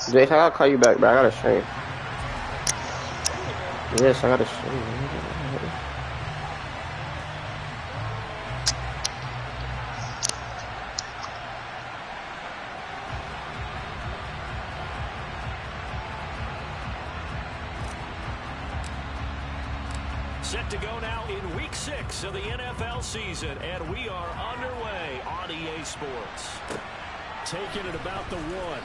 Jace, I gotta call you back, bro. I gotta stream. Yes, I gotta stream. Set to go now in Week 6 of the NFL season, and we are underway on EA Sports. Taking it about the 1.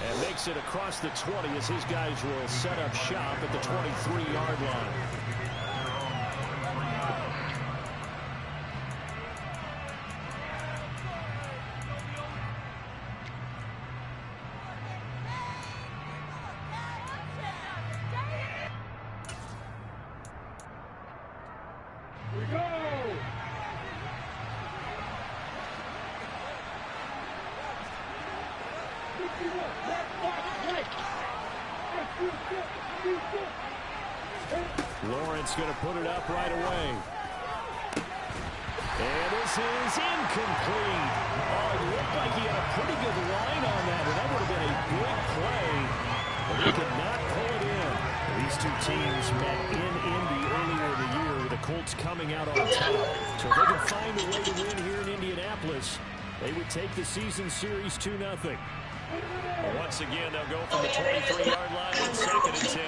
And makes it across the 20 as his guys will set up shop at the 23-yard line. Lawrence going to put it up right away. And this is incomplete. Oh, it looked like he had a pretty good line on that, and that would have been a big play. But he could not pull it in. These two teams met in Indy earlier in the year with the Colts coming out on top. So if they can find a way to win here in Indianapolis, they would take the season series 2-0. Once again, they'll go from the 23-yard line on 2nd and 10.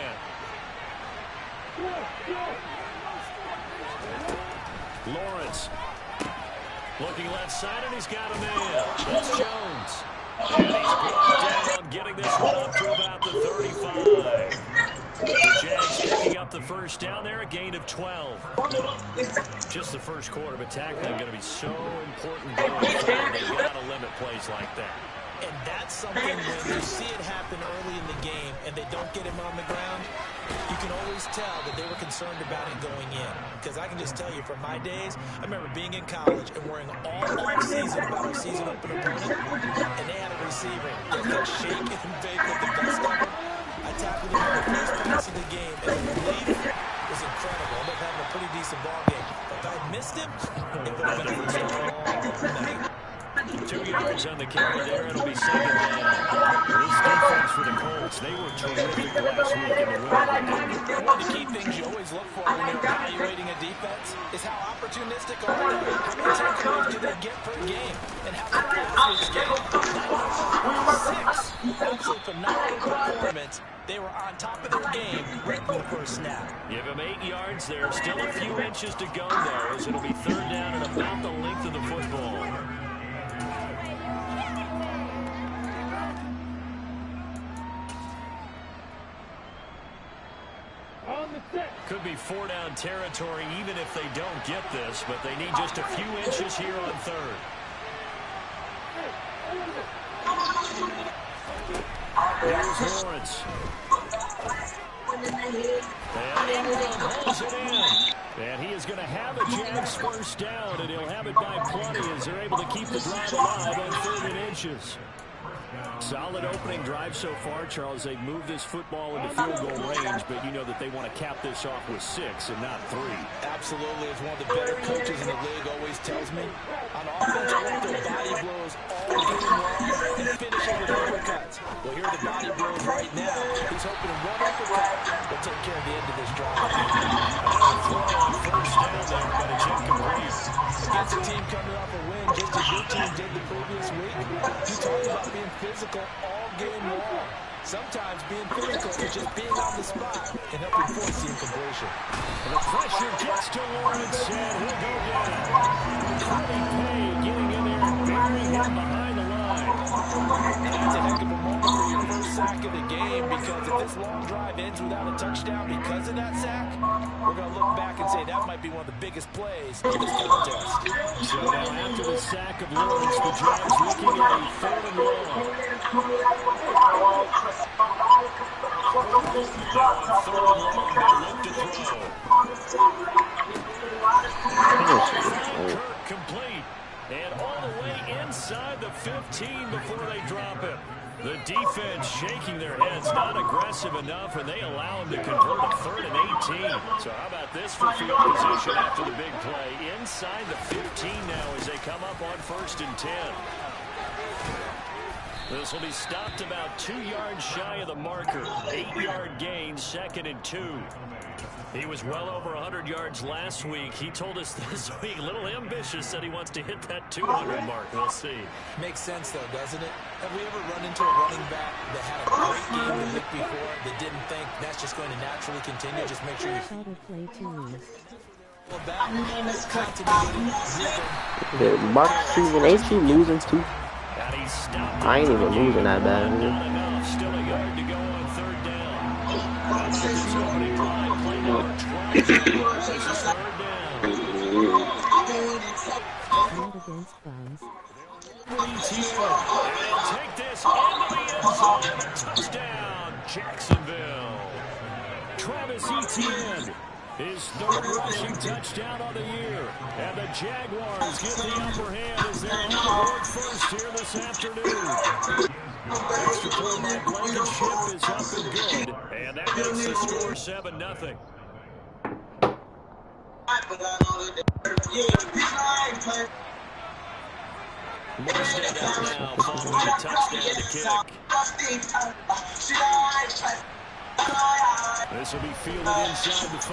Lawrence looking left side, and he's got a man. That's Jones. And he's brought down, getting this one up to about the 35. The Jags picking up the first down there, a gain of 12. Just the first quarter, but tackling going to be so important going forward. They've got to limit plays like that. And that's something when you see it happen early in the game and they don't get him on the ground, you can always tell that they were concerned about it going in. Because I can just tell you from my days, I remember being in college and worrying all off-season about our season opener opponent, and they had a receiver that could shake and bake with the best of them. I tackled him on the first pass of the game, and the relief was incredible. I ended up having a pretty decent ball game. If I had missed him, it would have been a first down. 2 yards on the carry there. It'll be 2nd down. This defense for the Colts, they were terrific last week in the win. One of the key things you always look for when you're evaluating a defense is how opportunistic are they? How many takeaways do they get per game? And how many athletes get it? 6. Absolutely phenomenal performance. They were on top of their game right from the first snap. Give them 8 yards there. Still a few inches to go, though, as it'll be 3rd down and about the length of the football. Could be 4-down territory even if they don't get this, but they need just a few inches here on 3rd. Here's Lawrence. And Ingram holds it in. And he is going to have a Jags first down, and he'll have it by plenty as they're able to keep the drive alive on 3rd and inches. Solid opening drive so far, Charles. They've moved this football into field goal range, but you know that they want to cap this off with 6 and not 3. Absolutely. As one of the better coaches in the league always tells me, on offense, I want their body blows all game long and finish it with uppercuts. Well, here are the body blows right now. He's hoping one uppercut will take care of the end of this drive. First down there, but it's incomplete. Against a team coming off a win, just as your team did the previous week, you talk about being physical all game long. Sometimes being physical is just being on the spot and helping force the incompletion. And the pressure gets to Lawrence, and he'll go down. Cody Pay getting in there and burying him behind the line. And that's a heck of a moment for your first sack of the game, because if this long drive ends without a touchdown because of that sack, we're going to look back and say that might be one of the biggest plays in this contest. So now after the sack of Lawrence, the Jags looking at a 3rd and long. Kirk complete. And all the way inside the 15 before they drop it. The defense shaking their heads, not aggressive enough, and they allow him to convert a 3rd and 18. So how about this for field position after the big play? Inside the 15 now as they come up on 1st and 10. This will be stopped about 2 yards shy of the marker. 8-yard gain, 2nd and 2. He was well over 100 yards last week. He told us this week, a little ambitious, said he wants to hit that 200 mark. We'll see. Makes sense, though, doesn't it? Have we ever run into a running back that had a great game the week before that didn't think that's just going to naturally continue? Just make sure you play to lose. The Mark season, ain't you losing too? I ain't even losing that bad. Still a yard to go on 3rd down. Not against Browns. Take this into the end zone. Touchdown, Jacksonville. Travis Etienne. His 3rd rushing touchdown on the year. And the Jaguars get the upper hand as they're on the board first here this afternoon. Extra point by Blankenship is up and good. And that makes the score 7-0. Morstead out now following a touchdown to kick. This will be fielded inside the 5.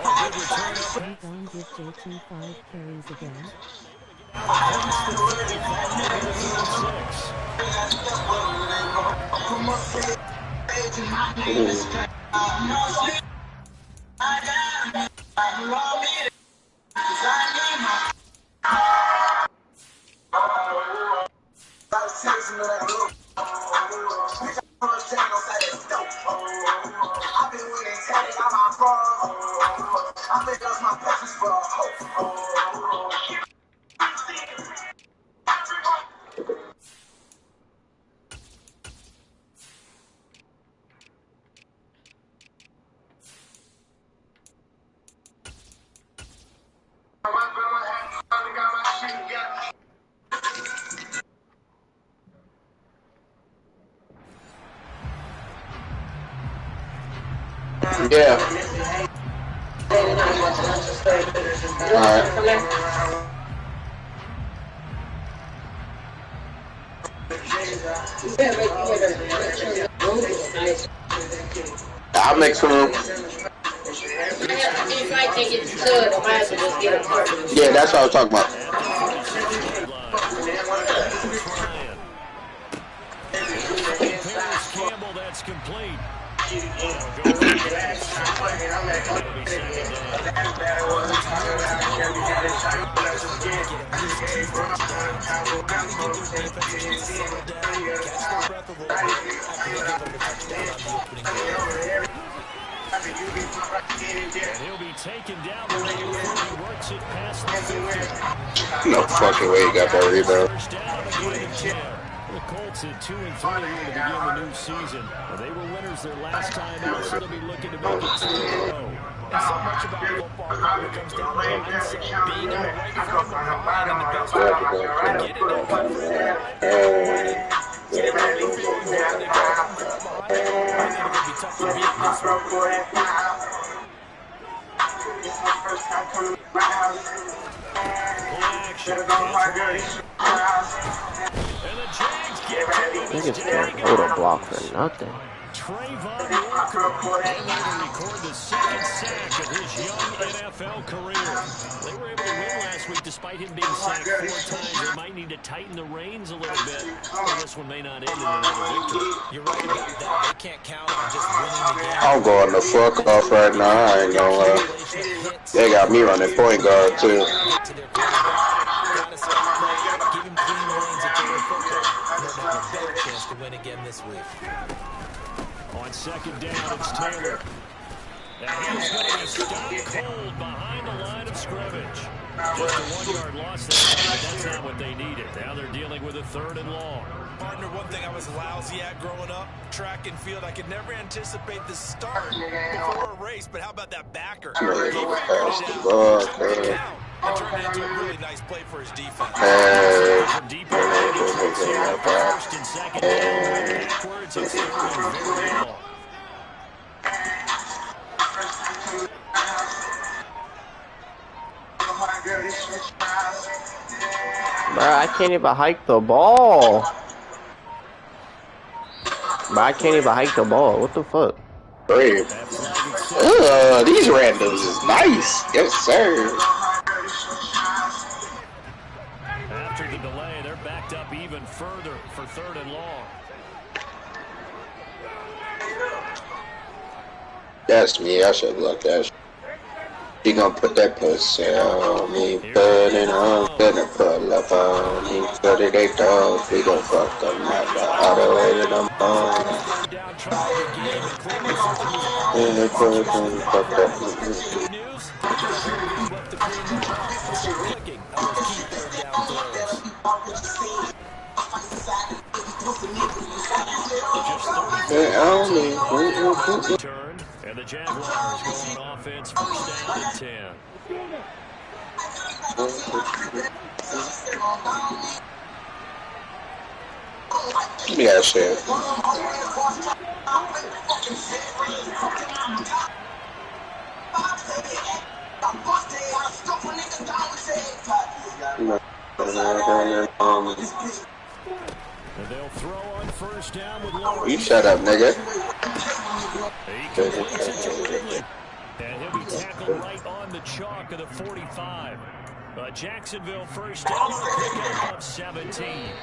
Oh, good return. Brown give JT 5 carries again. Yeah. Alright. I'll make some room. Yeah, that's what I was talking about. Campbell, that's complete. And he'll be taken down the way he works it past the 50. No fucking way he got that rebound. The Colts at 2-3 here to begin the new season. They were winners their last time out, so they'll be looking to make it 2 in a row. And so much about football when it comes down to mindset, being in the right frame of mind and the best way to get it done for everyone. Get it ready for you. They're going to be tough to beat this Niggas can't hold a block for nothing. Trayvon Walker able to record the 2nd sack of his young NFL career. They were able to win last week despite him being sacked 4 times. They might need to tighten the reins a little bit. Well, this one may not end in another victory. You're right about that. They can't count on just winning the game. I'm going the fuck off right now. I ain't gonna lie. They got me running point guard too. Give him clean lanes if they're football. They'll have a better chance to win again this week. On 2nd down, it's Taylor. And he's going to be stopped cold behind the line of scrimmage. Just a 1-yard loss there, but that's not what they needed. Now they're dealing with a 3rd and long. Partner, one thing I was lousy at growing up, track and field, I could never anticipate the start before a race, but how about that backer? He figured it out. It turned into a really nice play for his defense. From deep in the 1st and 2nd down, backwards, it's 3rd and very long. Bro, I can't even hike the ball. But I can't even hike the ball. What the fuck? Brave. These randoms is nice. Yes, sir. After the delay, they're backed up even further for 3rd and long. That's me. I should look that. She gonna put that pussy on me, put it on, gonna pull up on me, put it they dogs, we gon' fuck them like the auto way to them on. And they put it on, fuck that. Good news, they got a whole new look to clean them up and start clicking on those key 3rd down throws. Turned, and the Jaguars go on offense, 1st down and 10. Yeah, shit. And they'll throw on 1st down with Lawrence. You shut up, nigga. He completes it to Ridley. And he'll be tackled right on the chalk of the 45. Jacksonville 1st down on a pickup of 17.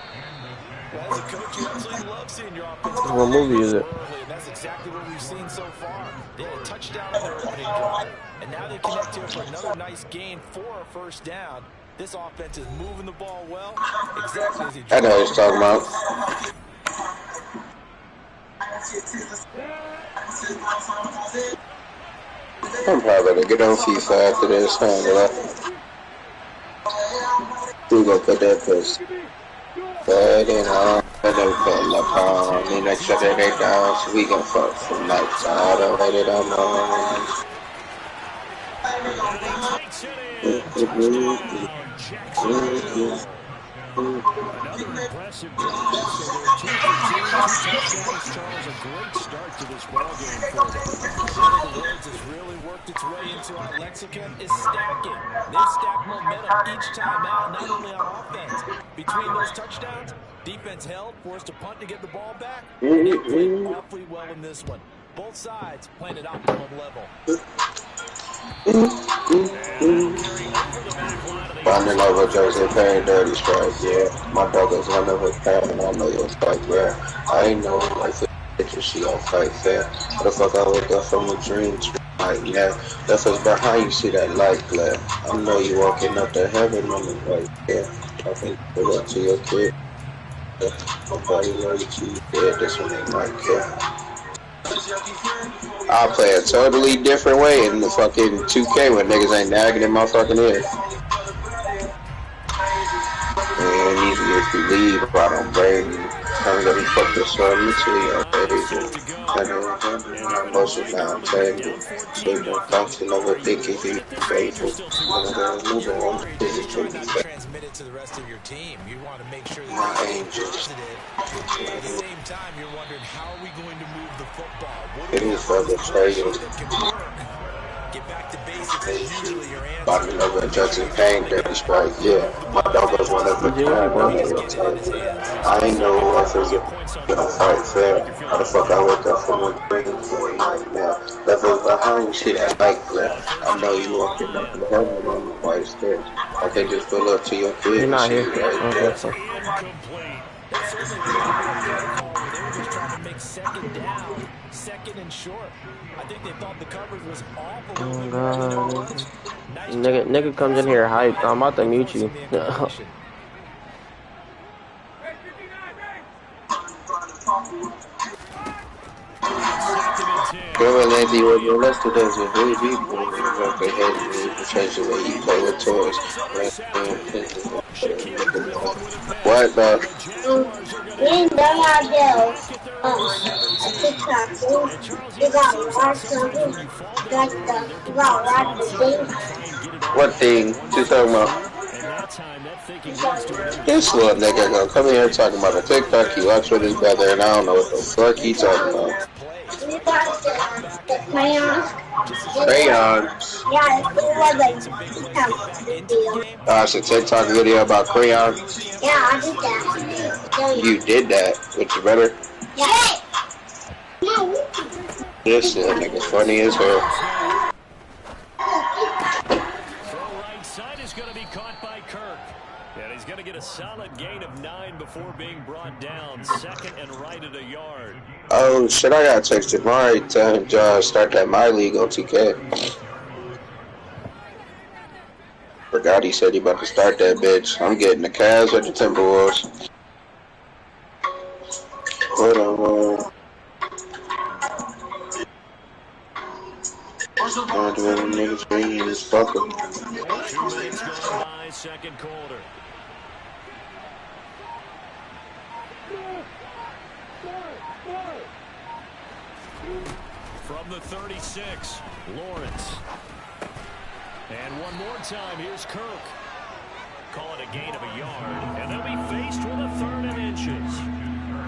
As a coach, you absolutely love seeing your offense. What movie is it? And that's exactly what we've seen so far. They had a touchdown on their opening drive, and now they connect here for another nice gain for a 1st down. This offense is moving the ball well, exactly as he I know what he's talking about. I'm probably gonna get on FIFA after this, huh? We gonna put that pussy. But it on, and they pull up on me, make sure that they down, so we gon' fuck from nights all the way to the morning. Another impressive drive. So they're 2 for 2, 2 touchdowns. Charles, a great start to this ball game for them. One of the words that's really worked its way into our lexicon is stacking. They've stacked momentum each time out, not only on offense. Between those touchdowns, defense held, forced a punt to get the ball back, and they played awfully well in this one. Both sides playing at optimum level. Bonding over Jose Perry, dirty strike, yeah. My dog is one of a pair, and I know you'll fight rare. I ain't know like the picture, she don't fight fair. What the fuck I wake up from a dream right now? That's what's behind you, see that light glare. I know you walking up to heaven on the right there. I think pull up to your kid. Nobody know you dead, this one ain't my kid. I'll play a totally different way in the fucking 2K when niggas ain't nagging in my fucking ear. And even if you leave, I don't blame you. I'm gonna fuck this up until you're baby. I'm also down tangled. So you don't function over thinking you're faithful. I'm gonna move on to the Transmit it to the rest of your team. You want to make sure that you're positive. At the same time, you're wondering how are we going to move the football? What it is for the trade. Get back to basics is usually your answer. Body over Jackson Payne, dirty strike, yeah. My dog was one of the I ain't know if it's gonna fight fair. How the fuck I wake up from a dream for a nightmare? Levels behind shit I like left. I know you walking up in heaven on the white stairs. I can just pull up to your crib. You're not here. Right there. Second and short. I think they thought the coverage was awful. Oh god. Nigga comes in here hyped. I'm about to mute you. Andy was molested as a baby boy. They had to change the way he played with toys. What the? We ain't done our deals. A TikTok. We got watch something. Like we got watch the thing. What thing? You talking about? This little nigga gonna come here talking about a TikTok he watched with his brother, and I don't know what the fuck he talking about. The crayons. Crayons. Yeah, it was a video. It's a TikTok video about crayons. Yeah, I did that. You did that, which is better. Yeah. This nigga's funny as hell. Throw right side is going to be caught by Kirk. And he's going to get a solid gain of 9 before being brought down. Second and right at a yard. Oh shit, I got texted Mari to start that My League on 2K. Forgot he said he about to start that bitch. I'm getting the Cavs or the Timberwolves. Hold on. I'm doing niggas bringing this fucker. 2 minutes gone by, second quarter. From the 36, Lawrence. And one more time, here's Kirk. Call it a gain of a yard, and they'll be faced with a 3rd and inches.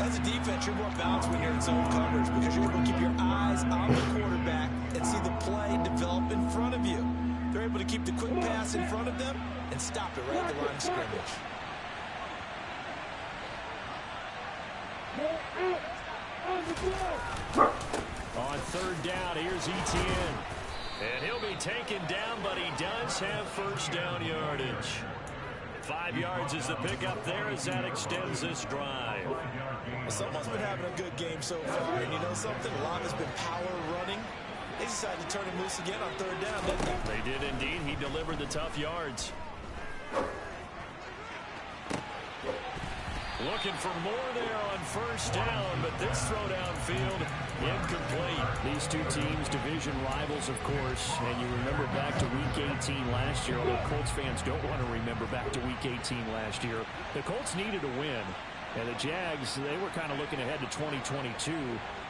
As a defense, you're more balanced when you're in zone coverage because you're able to keep your eyes on the quarterback and see the play develop in front of you. They're able to keep the quick pass in front of them and stop it right at the line of scrimmage. On 3rd down, here's Etienne. And he'll be taken down, but he does have first down yardage. 5 yards is the pickup there as that extends this drive. Someone's been having a good game so far, and you know something? A lot has been power running. They decided to turn him loose again on 3rd down, didn't they? They did indeed. He delivered the tough yards. Looking for more there on first down, but this throw downfield incomplete. These two teams, division rivals, of course, and you remember back to Week 18 last year, although Colts fans don't want to remember back to Week 18 last year. The Colts needed a win, and the Jags, they were kind of looking ahead to 2022,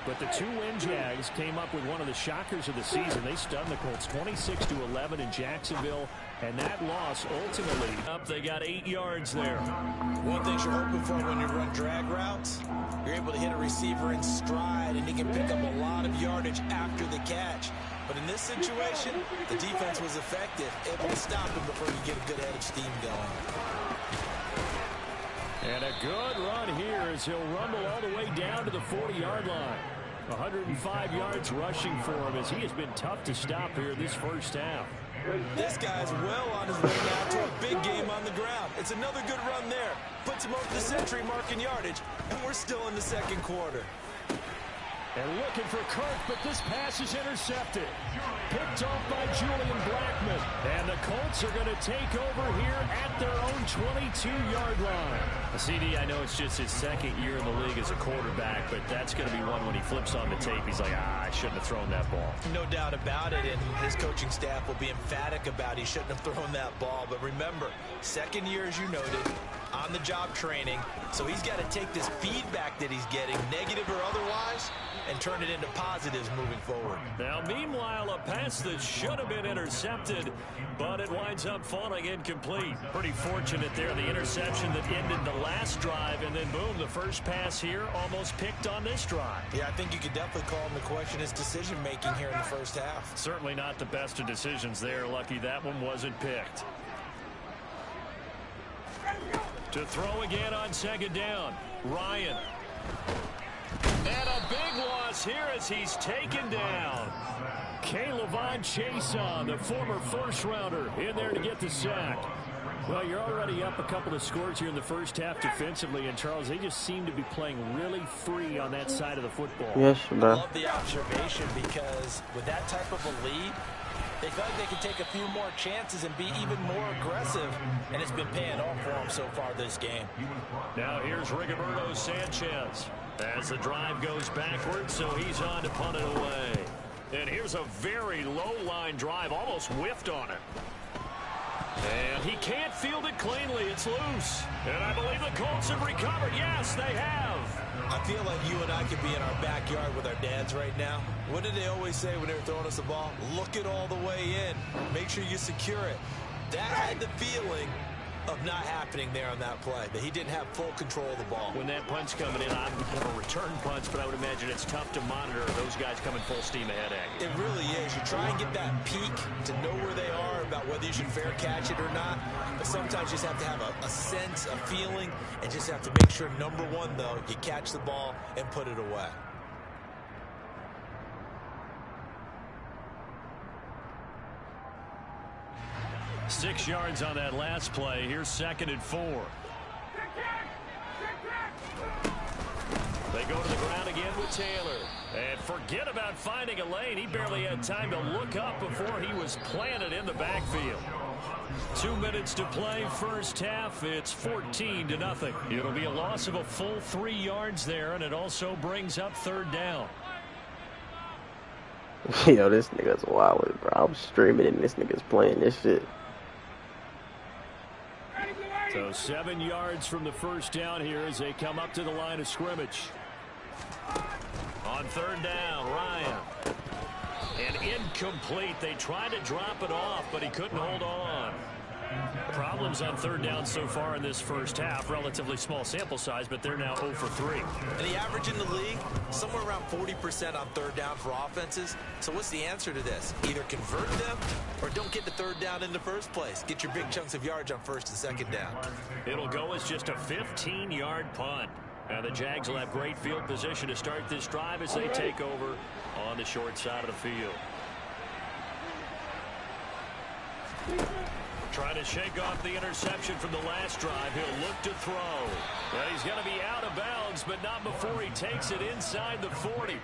but the 2-win Jags came up with one of the shockers of the season. They stunned the Colts 26-11 in Jacksonville, and that loss ultimately up. They got 8 yards there. One thing you're hoping for when you run drag routes, you're able to hit a receiver in stride, and he can pick up a lot of yardage after the catch. But in this situation, the defense was effective, able to stop him before you get a good head of steam going. And a good run here as he'll rumble all the way down to the 40-yard line. 105 yards rushing for him as he has been tough to stop here this first half. This guy's well on his way now to a big game on the ground. It's another good run there. Puts him over the century mark in yardage, and we're still in the second quarter. And looking for Kirk, but this pass is intercepted. Picked off by Julian Blackmon. And the Colts are going to take over here at their own 22-yard line. CD, I know it's just his second year in the league as a quarterback, but that's going to be one when he flips on the tape. He's like, I shouldn't have thrown that ball. No doubt about it, and his coaching staff will be emphatic about he shouldn't have thrown that ball. But remember, second year, as you noted, on-the-job training. So he's got to take this feedback that he's getting, negative or otherwise, and turn it into positives moving forward. Now, meanwhile, a pass that should have been intercepted, but it winds up falling incomplete. Pretty fortunate there, the interception that ended the last drive, and then boom, the first pass here almost picked on this drive. Yeah, I think you could definitely call him to question his decision-making here in the first half. Certainly not the best of decisions there. Lucky that one wasn't picked. To throw again on second down, Ryan. And a big loss here as he's taken down. K'Lavon Chaisson, the former first-rounder, in there to get the sack. Well, you're already up a couple of scores here in the first half defensively, and Charles, they just seem to be playing really free on that side of the football. Yes, bro. I love the observation because with that type of a lead, they feel like they can take a few more chances and be even more aggressive, and it's been paying off for them so far this game. Now here's Rigoberto Sanchez as the drive goes backwards, so he's on to punt it away. And here's a very low-line drive, almost whiffed on it. And he can't field it cleanly. It's loose. And I believe the Colts have recovered. Yes, they have. I feel like you and I could be in our backyard with our dads right now. What did they always say when they were throwing us the ball? Look it all the way in. Make sure you secure it. That had the feeling of not happening there on that play, that he didn't have full control of the ball. When that punch coming in, I would have a return punch, but I would imagine it's tough to monitor those guys coming full steam ahead at you. It really is. You try and get that peak to know where they are about whether you should fair catch it or not, but sometimes you just have to have a sense, a feeling, and just have to make sure, number one, though, you catch the ball and put it away. Six yards on that last play. Here's 2nd and 4. They go to the ground again with Taylor. And forget about finding a lane. He barely had time to look up before he was planted in the backfield. 2 minutes to play, first half. It's 14-0. It'll be a loss of a full 3 yards there, and it also brings up 3rd down. Yo, this nigga's wild, bro. I'm streaming and this nigga's playing this shit. So 7 yards from the first down here as they come up to the line of scrimmage. On 3rd down, Ryan. And incomplete. They tried to drop it off, but he couldn't hold on. Problems on 3rd down so far in this first half. Relatively small sample size, but they're now 0 for 3. And the average in the league, somewhere around 40% on 3rd down for offenses. So what's the answer to this? Either convert them or don't get the 3rd down in the first place. Get your big chunks of yards on 1st and 2nd down. It'll go as just a 15-yard punt. Now the Jags will have great field position to start this drive as they take over on the short side of the field. Trying to shake off the interception from the last drive. He'll look to throw. Well, he's going to be out of bounds, but not before he takes it inside the 40.